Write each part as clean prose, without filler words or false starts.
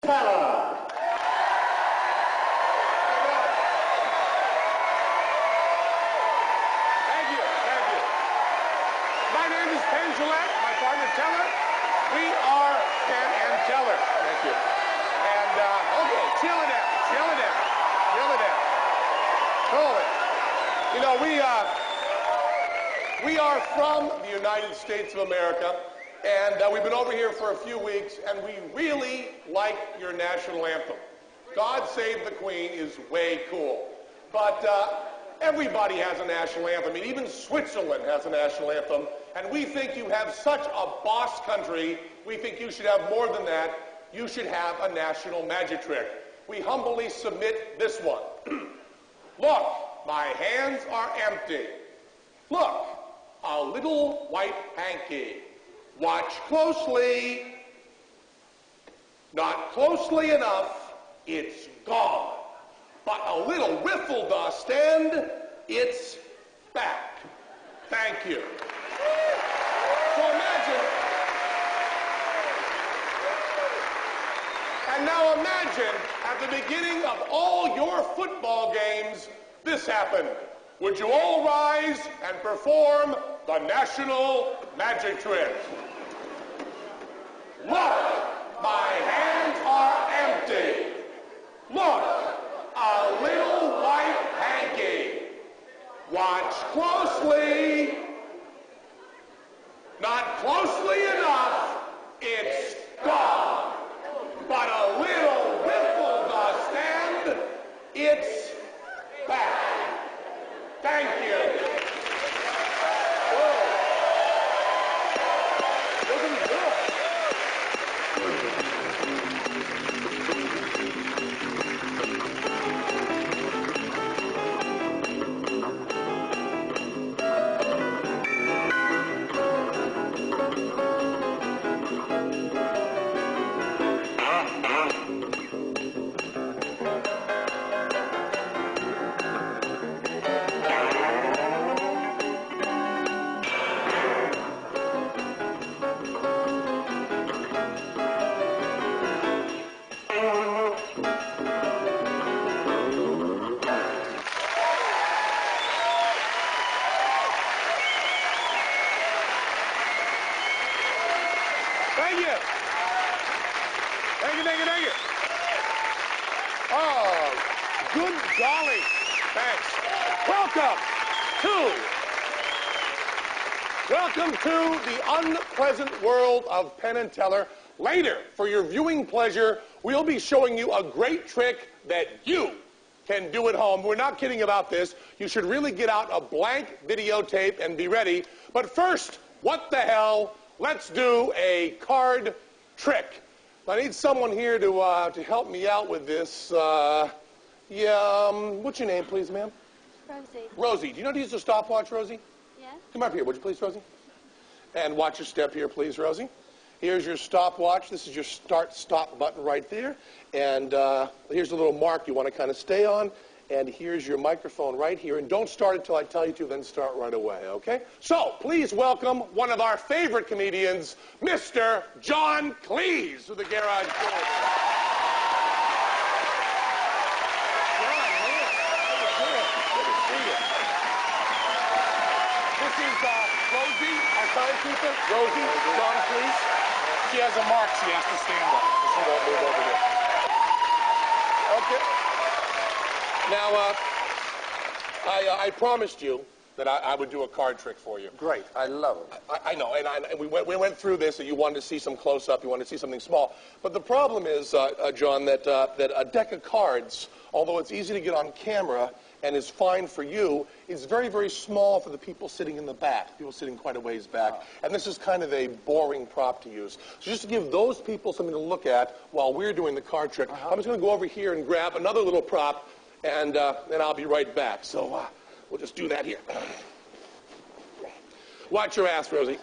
Teller. Thank you. My name is Penn my partner Teller. We are Penn and Teller. Thank you. And, okay, chill it down. Hold it. You know, we are from the United States of America, and we've been over here for a few weeks, and we really like your national anthem. God Save the Queen is way cool. But everybody has a national anthem. I mean, even Switzerland has a national anthem. And we think you have such a boss country, we think you should have more than that. You should have a national magic trick. We humbly submit this one. Look, my hands are empty. Look, a little white hanky. Watch closely. Not closely enough, it's gone. But a little whiffle dust and it's back. Thank you. So imagine, and now imagine at the beginning of all your football games, this happened. Would you all rise and perform the national magic trick? Look, my hands are empty. Look, a little white hanky. Watch closely. Not closely enough, it's gone. But a little whiffle dust and it's back. Thank you. Whoa. Looking good. Thank you. Oh, good golly. Thanks. Welcome to the unpleasant world of Penn and Teller. Later, for your viewing pleasure, we'll be showing you a great trick that you can do at home. We're not kidding about this. You should really get out a blank videotape and be ready. But first, what the hell? Let's do a card trick. I need someone here to help me out with this. What's your name, please, ma'am? Rosie. Rosie. Do you know how to use a stopwatch, Rosie? Yeah. Come up here, would you please, Rosie? And watch your step here, please, Rosie. Here's your stopwatch. This is your start-stop button right there. And here's a little mark you want to kind of stay on. And here's your microphone right here. And don't start until I tell you to, then start right away, okay? So, please welcome one of our favorite comedians, Mr. John Cleese, to the Garage Door. This is Rosie, our timekeeper. Rosie, John Cleese. She has a mark she has to stand on. She won't move over there. Okay. Now, I promised you that I would do a card trick for you. Great. I love it. I know, and we went through this, and you wanted to see some close-up, you wanted to see something small. But the problem is, John, that a deck of cards, although it's easy to get on camera and is fine for you, is very, very small for the people sitting in the back, people sitting quite a ways back. Oh. And this is kind of a boring prop to use. So just to give those people something to look at while we're doing the card trick, I'm just going to go over here and grab another little prop, and then I'll be right back. So we'll just do that here. Watch your ass, Rosie.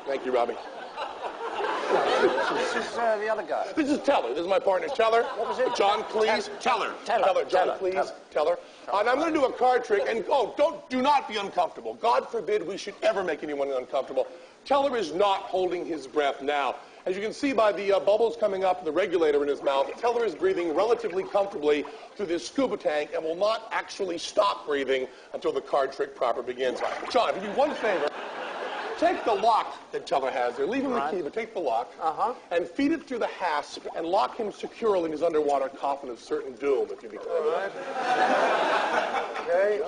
Thank you, Robbie. This is the other guy. This is Teller. This is my partner, Teller. What was it? John, please. Teller. Teller. John, please. Teller. And I'm going to do a card trick. And, do not be uncomfortable. God forbid we should ever make anyone uncomfortable. Teller is not holding his breath now. As you can see by the bubbles coming up, the regulator in his mouth, Teller is breathing relatively comfortably through this scuba tank and will not actually stop breathing until the card trick proper begins. John, if you do one favor, take the lock that Teller has there, leave him the key, but take the lock, and feed it through the hasp and lock him securely in his underwater coffin of certain doom, if you be kind. All right. Okay.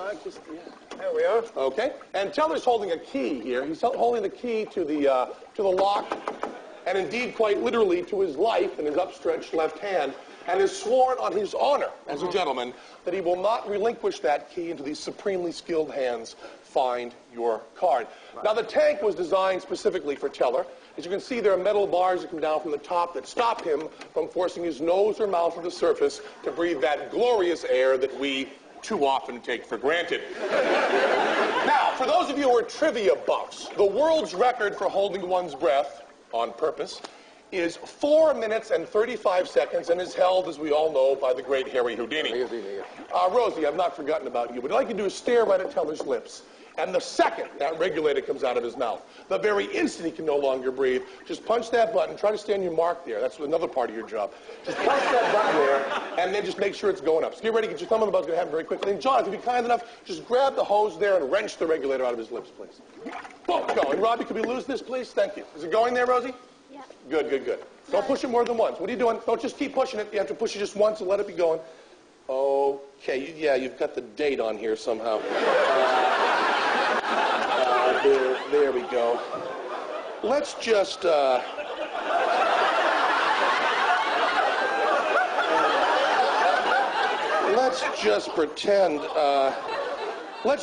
There we are. Okay. And Teller's holding a key here. He's holding the key to the lock, and indeed quite literally to his life in his upstretched left hand, and has sworn on his honor as a gentleman that he will not relinquish that key into these supremely skilled hands. Find your card. Right. Now, the tank was designed specifically for Teller. As you can see, there are metal bars that come down from the top that stop him from forcing his nose or mouth to the surface to breathe that glorious air that we too often take for granted. Now, for those of you who are trivia buffs, the world's record for holding one's breath on purpose is 4 minutes and 35 seconds and is held, as we all know, by the great Harry Houdini. Rosie, I've not forgotten about you. What I'd like you to do is stare right at Teller's lips. And the second that regulator comes out of his mouth, the very instant he can no longer breathe, just punch that button, try to stay on your mark there. That's another part of your job. Just punch that button there, and then just make sure it's going up. So get ready, get your thumb on the button, it's going to happen very quickly. And John, if you'd be kind enough, just grab the hose there and wrench the regulator out of his lips, please. Boom, go. And Robbie, could we lose this, please? Thank you. Is it going there, Rosie? Yeah. Good, good, good. Don't push it more than once. What are you doing? Don't just keep pushing it. You have to push it just once and let it be going. Okay, yeah, you've got the date on here somehow. There we go. Let's just, let's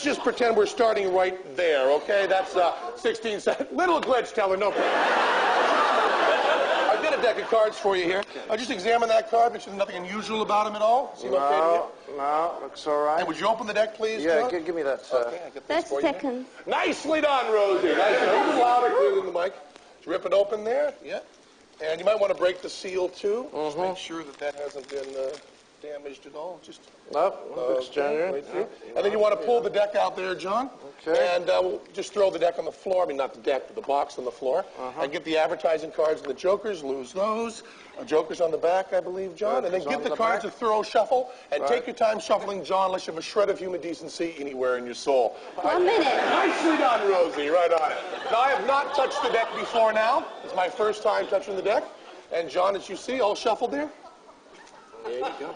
just pretend we're starting right there, okay? That's 16 seconds. Little glitch, Teller, no problem. I did a deck of cards for you here. I'll just examine that card, make sure there's nothing unusual about him at all. Seem okay to you? No, looks all right. And would you open the deck, please, Yeah, John? give me that. Okay, I get this 30 for you. seconds. Nicely done, Rosie. Nicely done. A little louder, clearly in the mic. Just rip it open there. Yeah. And you might want to break the seal, too. Just make sure that that hasn't been damaged at all. Just Exchanger. And then you want to pull the deck out there, John. Okay. And we'll just throw the deck on the floor. I mean, not the deck, but the box on the floor. And get the advertising cards and the jokers. Lose those. Jokers on the back, I believe, John. And then give the cards a thorough shuffle. And take your time shuffling, John, unless you have a shred of human decency anywhere in your soul. 1 minute. Nicely done, Rosie. Right on it. Now, I have not touched the deck before now. It's my first time touching the deck. And, John, as you see, all shuffled there. There you go.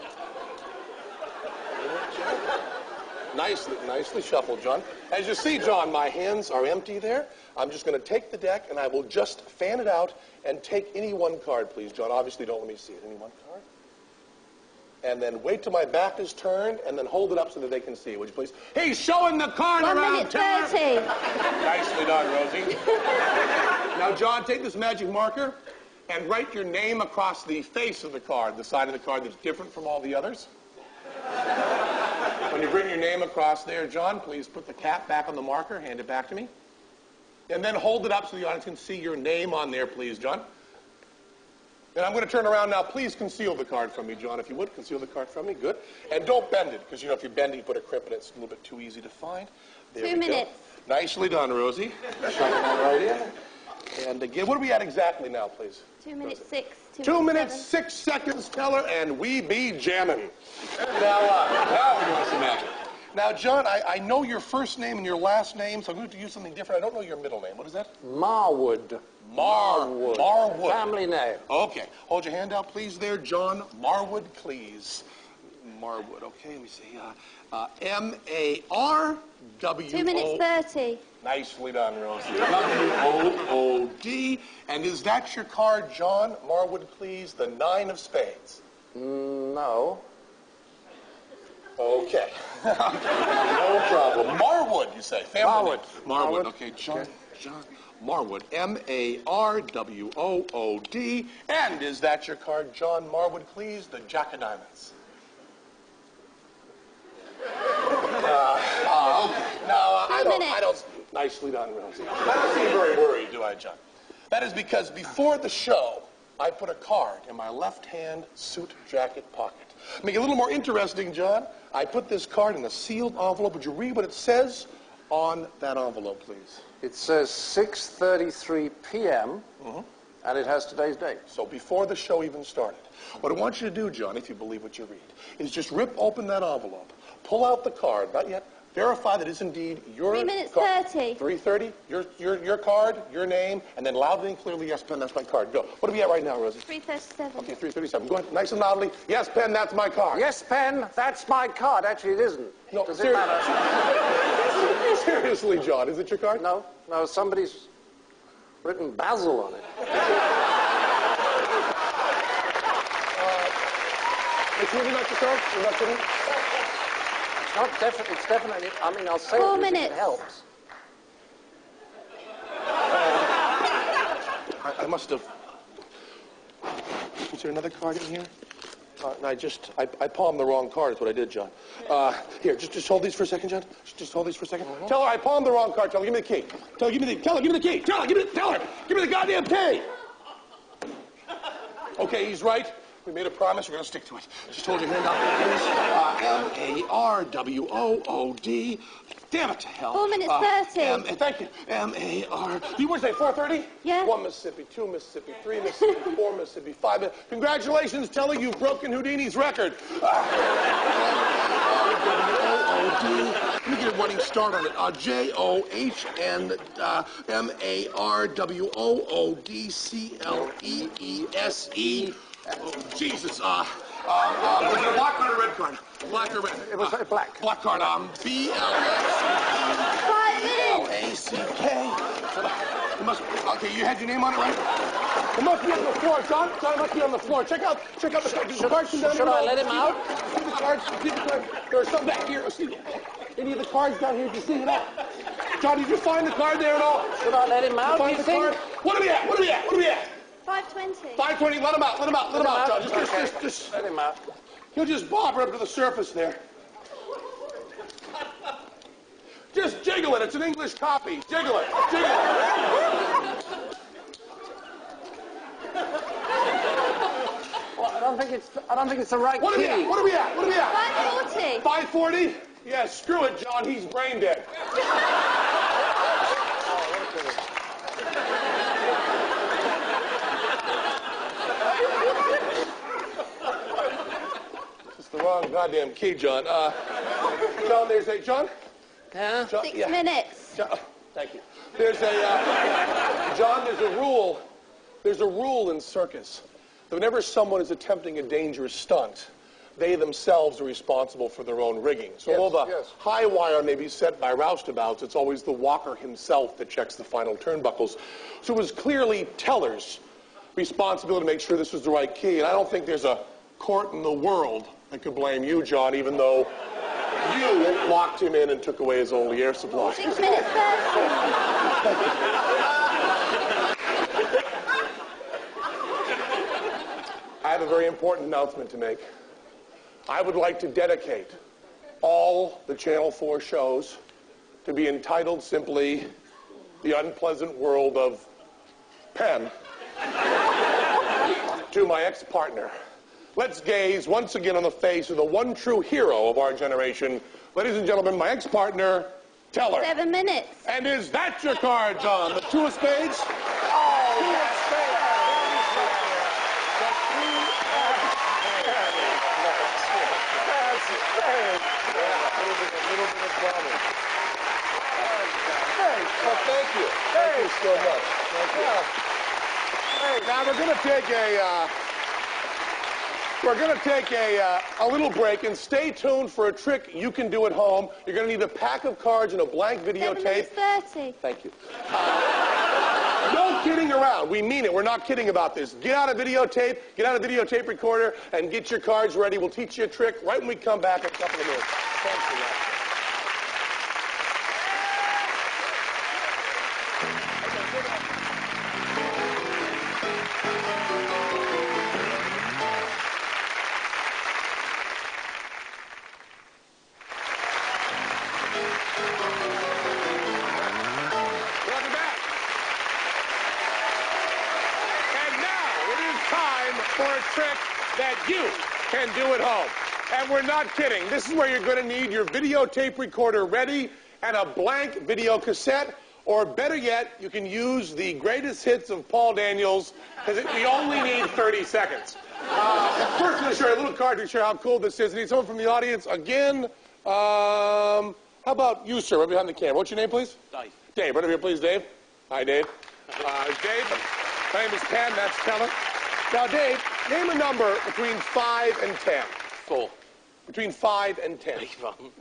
Nicely shuffled, John. As you see, John, my hands are empty there. I'm just going to take the deck, and I will just fan it out and take any one card, please, John. Obviously, don't let me see it. Any one card. And then wait till my back is turned, and then hold it up so that they can see it, would you please? He's showing the card 1 around, minute Teller. 30. Nicely done, Rosie. Now, John, take this magic marker and write your name across the face of the card, the side of the card that's different from all the others. When you bring your name across there, John, please put the cap back on the marker, hand it back to me. And then hold it up so the audience can see your name on there, please, John. And I'm going to turn around now. Please conceal the card from me, John, if you would. Conceal the card from me. Good. And don't bend it, because, you know, if you bend it, you put a crimp in it. It's a little bit too easy to find. There 2 minutes. Go. Nicely done, Rosie. Shove it on right in. And again, what are we at exactly now, please? 2 minutes 6. 2 minutes 6 seconds, Teller, and we be jamming. Now we're doing some magic. Now, John, I know your first name and your last name, so I'm going to use something different. I don't know your middle name. What is that? Marwood. Marwood. Family name. Okay. Hold your hand out, please, there, John Marwood, please. Marwood. Okay, let me see. M-A-R-W-O. 2 minutes 30. Nicely done, Rosie. W-O-O-D. And is that your card, John Marwood, please? The 9 of spades. No. Okay. No problem. Marwood, you say. Family Marwood. Marwood. Okay, John Marwood. M-A-R-W-O-O-D. And is that your card, John Marwood, please? The Jack of Diamonds. Okay. Now, I don't. Nicely done, Rosie. I don't seem very worried, do I, John? That is because before the show, I put a card in my left-hand suit jacket pocket. Make it a little more interesting, John. I put this card in a sealed envelope. Would you read what it says on that envelope, please? It says 6:33 p.m. And it has today's date. So before the show even started. What I want you to do, John, if you believe what you read, is just rip open that envelope, pull out the card, not yet, verify that it's indeed your 3 minutes card. 30. 3:30, your card, your name, and then loudly and clearly, yes, Penn, that's my card. Go. What are we at right now, Rosie? 3:37. Okay, 3:37. Go ahead, nice and loudly. Yes, Penn, that's my card. Yes, Penn, that's my card. Actually, it isn't. No, Does it matter? Seriously, John, is it your card? No, somebody's written Basil on it. It's really not your card? You're not kidding? It's definitely, I mean, I'll say 4 it if minutes. it helps. I must have... Is there another card in here? I palmed the wrong card is what I did, John. Here, just hold these for a second, John. Just hold these for a second. Tell her I palmed the wrong card. Tell her, give me the key. Tell her, give me the key. Tell her, give me the goddamn key. Okay, he's right. We made a promise. We're going to stick to it. Just hold your hand out, please. M-A-R-W-O-O-D. Damn it to hell. 4 minutes 30. Thank you. M-A-R... You want to say 4:30? Yeah. 1 Mississippi, 2 Mississippi, 3 Mississippi, 4 Mississippi, 5 Mississippi. Congratulations, Teller, you've broken Houdini's record. Let me get a running start on it. J-O-H-N M-A-R-W-O-O-D-C-L-E-E-S-E. Oh, Jesus. Was it a black card or red card? Black or red? It was black. Black card. B-L-A-C-K. It must be, okay, you had your name on it, right? It must be on the floor, John. John, it must be on the floor. Check out the cards. Should I let him out? See the cards? There's some back here. See any of the cards down here? Did you see it out? John, did you find the card there at all? Should I let him out, Find you the think? card? What are we at? 5:20. 5:20. Let him out, John. Just Let him out. he'll just bob right up to the surface there. Just jiggle it. It's an English copy. Jiggle it. Well, I don't think it's the right What are we at? key. What are we at? 5:40. 5:40? Yeah, screw it, John. He's brain dead. It's the wrong goddamn key, John. John, there's a... John? Yeah? John, 6 minutes. John, thank you. There's a... John, there's a rule. There's a rule in circus. That whenever someone is attempting a dangerous stunt, they themselves are responsible for their own rigging. So although the high wire may be set by roustabouts, it's always the walker himself that checks the final turnbuckles. So it was clearly Teller's responsibility to make sure this was the right key. And I don't think there's a court in the world that could blame you, John, even though you locked him in and took away his only air supply. 6 minutes 30. I have a very important announcement to make. I would like to dedicate all the Channel 4 shows to be entitled simply The Unpleasant World of Penn to my ex-partner. Let's gaze once again on the face of the one true hero of our generation. Ladies and gentlemen, my ex-partner, Teller. 7 minutes. And is that your card, John? The two of spades? Oh, Two of spades. Thank you. Thank you so much. Thank you. Now we're going to take a little break and stay tuned for a trick you can do at home. You're going to need a pack of cards and a blank 7 videotape. minutes 30. Thank you. No kidding around. We mean it. We're not kidding about this. Get out a videotape, get out a videotape recorder, and get your cards ready. We'll teach you a trick right when we come back in a couple of minutes. Thanks for that. Welcome back. for a trick that you can do at home. And we're not kidding. This is where you're going to need your videotape recorder ready and a blank video cassette. Or better yet, you can use the greatest hits of Paul Daniels, because we only need 30 seconds. First, I'm going to show you a little card to show how cool this is. I need someone from the audience again. How about you, sir, right behind the camera? What's your name, please? Dave. Dave, right over here, please, Dave. Hi, Dave. Dave, my name is Penn, that's Teller. Now, Dave, name a number between 5 and 10. 4. Between 5 and 10.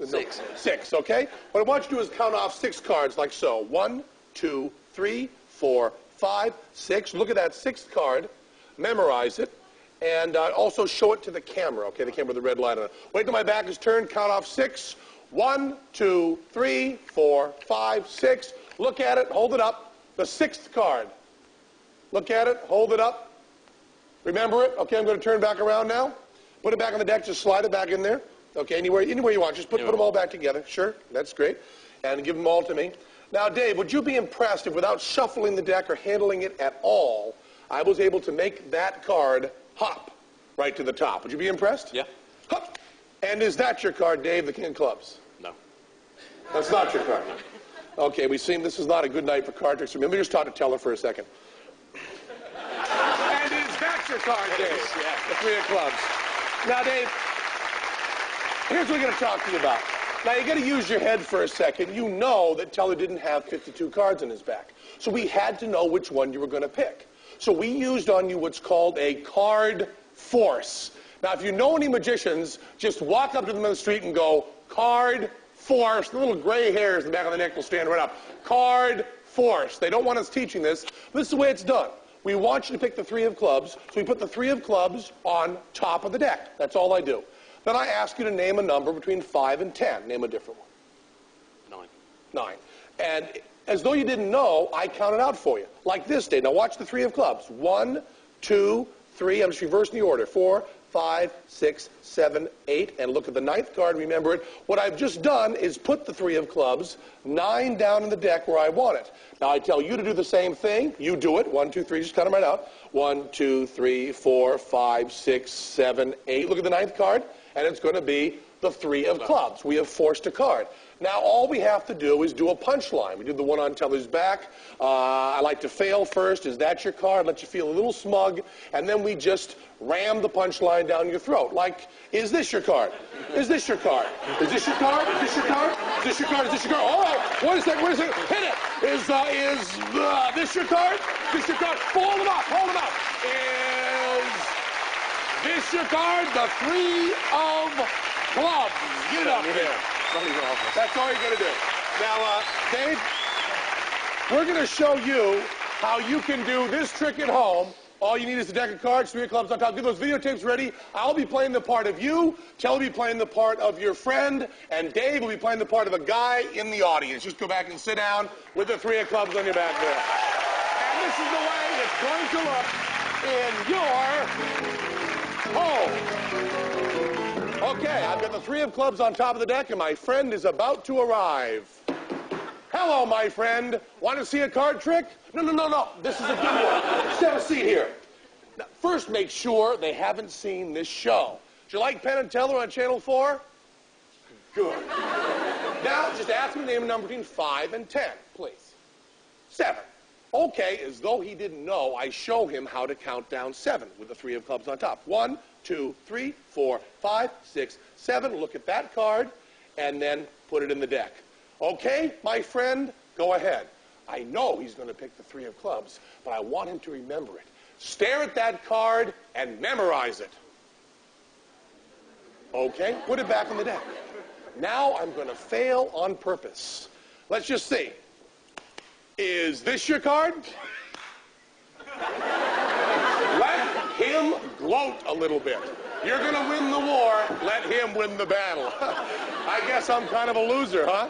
6. 6, okay? What I want you to do is count off 6 cards like so. 1, 2, 3, 4, 5, 6. Look at that 6th card. Memorize it. And also show it to the camera, okay? The camera with the red light on it. Wait till my back is turned. Count off 6. 1, 2, 3, 4, 5, 6. Look at it. Hold it up. The 6th card. Look at it. Hold it up. Remember it. Okay, I'm going to turn back around now. Put it back on the deck. Just slide it back in there. Okay, anywhere you want. Just put them all back together. Sure, that's great. And give them all to me. Now, Dave, would you be impressed if without shuffling the deck or handling it at all, I was able to make that card hop right to the top? Would you be impressed? Yeah. Hop. And is that your card, Dave, the King of Clubs? No. That's not your card. Okay, we seem this is not a good night for card tricks. Remember, just talk to Teller for a second. And is that your card, Dave? Yeah. The 3 of Clubs. Now, Dave, here's what we're going to talk to you about. Now, you got to use your head for a second. You know that Teller didn't have 52 cards in his back. So we had to know which one you were going to pick. So we used on you what's called a card force. Now, if you know any magicians, just walk up to them on the street and go, card force. The little gray hairs in the back of the neck will stand right up. Card force. They don't want us teaching this. This is the way it's done. We want you to pick the 3 of clubs, so we put the 3 of clubs on top of the deck. That's all I do. Then I ask you to name a number between 5 and 10. Name a different one. 9. 9. And as though you didn't know, I counted out for you. Like this, Dave. Now watch the 3 of clubs. 1, 2, 3. I'm just reversing the order. 4, 5, 6, 7, 8. And look at the 9th card. Remember it. What I've just done is put the 3 of clubs, 9 down in the deck where I want it. Now I tell you to do the same thing. You do it. 1, 2, 3. Just count them right out. 1, 2, 3, 4, 5, 6, 7, 8. Look at the 9th card. And it's going to be the 3 of clubs. We have forced a card. Now, all we have to do is do a punchline. We do the one on Teller's back. I like to fail first. Is that your card? Let you feel a little smug. And then we just ram the punchline down your throat. Like, is this your card? Is this your card? Is this your card? Is this your card? Is this your card? Is this your card? All right. Wait a second. Wait a second. Hit it. Is this your card? Is this your card? Hold them up. Hold them up. Is this your card? The 3 of clubs. Get up here. That's all you're going to do. Now, Dave, we're going to show you how you can do this trick at home. All you need is a deck of cards, 3 of clubs on top. Get those videotapes ready. I'll be playing the part of you. Teller will be playing the part of your friend. And Dave will be playing the part of a guy in the audience. Just go back and sit down with the 3 of clubs on your back there. And this is the way it's going to look in your home. Okay, I've got the 3 of clubs on top of the deck, and my friend is about to arrive. Hello, my friend. Want to see a card trick? No. This is a good one. Just have a seat here. Now, first, make sure they haven't seen this show. Do you like Penn and Teller on Channel 4? Good. Now, just ask me to name a number between 5 and 10, please. 7. Okay, as though he didn't know, I show him how to count down 7 with the 3 of clubs on top. 1, 2, 3, 4, 5, 6, 7. Look at that card, and then put it in the deck. Okay, my friend, go ahead. I know he's going to pick the 3 of clubs, but I want him to remember it. Stare at that card and memorize it. Okay, put it back on the deck. Now I'm going to fail on purpose. Let's just see. Is this your card? Let him gloat a little bit. You're going to win the war. Let him win the battle. I guess I'm kind of a loser, huh?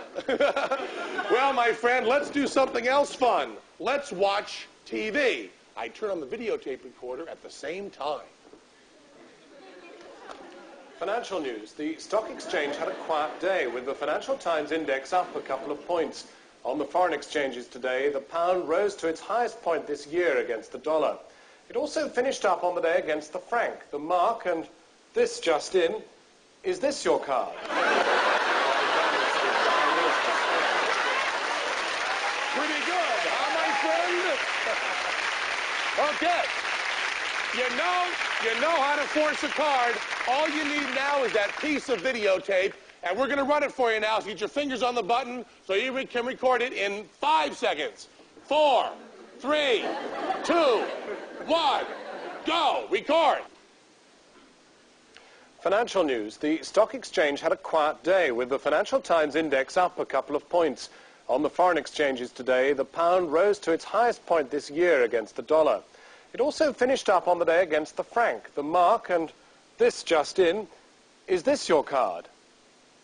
Well, my friend, let's do something else fun. Let's watch TV. I turn on the videotape recorder at the same time. Financial news. The stock exchange had a quiet day with the Financial Times index up a couple of points. On the foreign exchanges today, the pound rose to its highest point this year against the dollar. It also finished up on the day against the franc, the mark, and this just in. Is this your card? Pretty good, huh, my friend? Okay. You know how to force a card. All you need now is that piece of videotape, and we're going to run it for you now. So get your fingers on the button so you can record it in 5 seconds. 4, 3, 2, 1, go. Record. Financial news. The stock exchange had a quiet day with the Financial Times index up a couple of points. On the foreign exchanges today, the pound rose to its highest point this year against the dollar. It also finished up on the day against the franc, the mark, and this just in. Is this your card?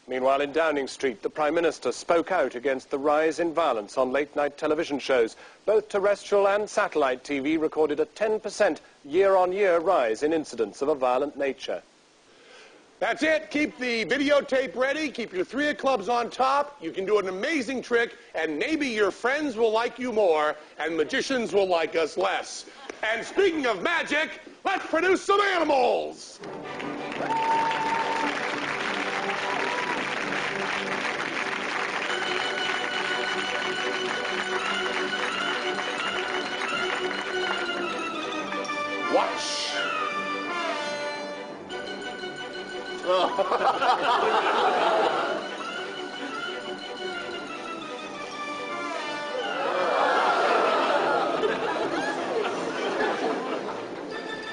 Meanwhile, in Downing Street, the Prime Minister spoke out against the rise in violence on late-night television shows. Both terrestrial and satellite TV recorded a 10% year-on-year rise in incidents of a violent nature. That's it. Keep the videotape ready. Keep your 3 of clubs on top. You can do an amazing trick, and maybe your friends will like you more, and magicians will like us less. And speaking of magic, let's produce some animals. Watch.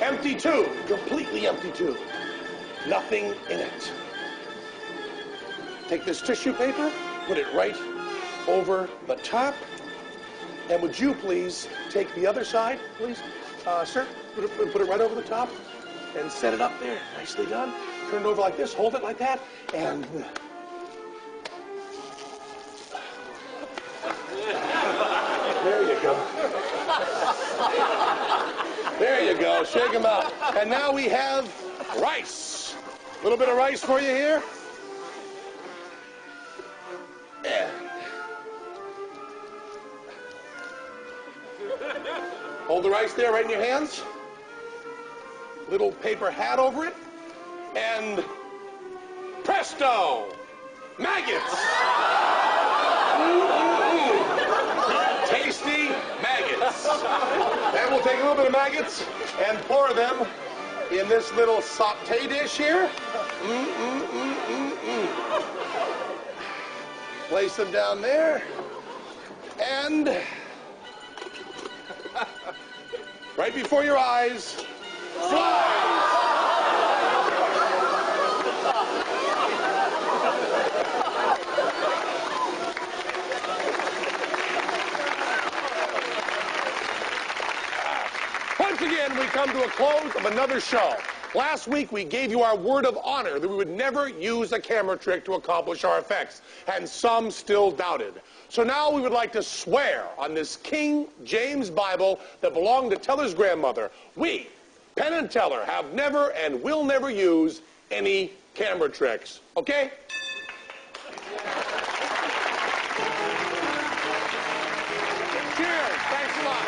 Empty tube, completely empty tube. Nothing in it. Take this tissue paper, put it right over the top. And would you please take the other side, please? Sir, put it right over the top and set it up there. Nicely done. Turn it over like this, hold it like that, and... There you go. There you go. Shake them out. And now we have rice. A little bit of rice for you here. And hold the rice there right in your hands. Little paper hat over it. And presto! Maggots! Tasty maggots. And we'll take a little bit of maggots and pour them in this little saute dish here. Place them down there. And right before your eyes, flies! Once again, we come to a close of another show. Last week, we gave you our word of honor that we would never use a camera trick to accomplish our effects, and some still doubted. So now we would like to swear on this King James Bible that belonged to Teller's grandmother. We, Penn and Teller, have never and will never use any camera tricks. Okay? Cheers. Thanks a lot.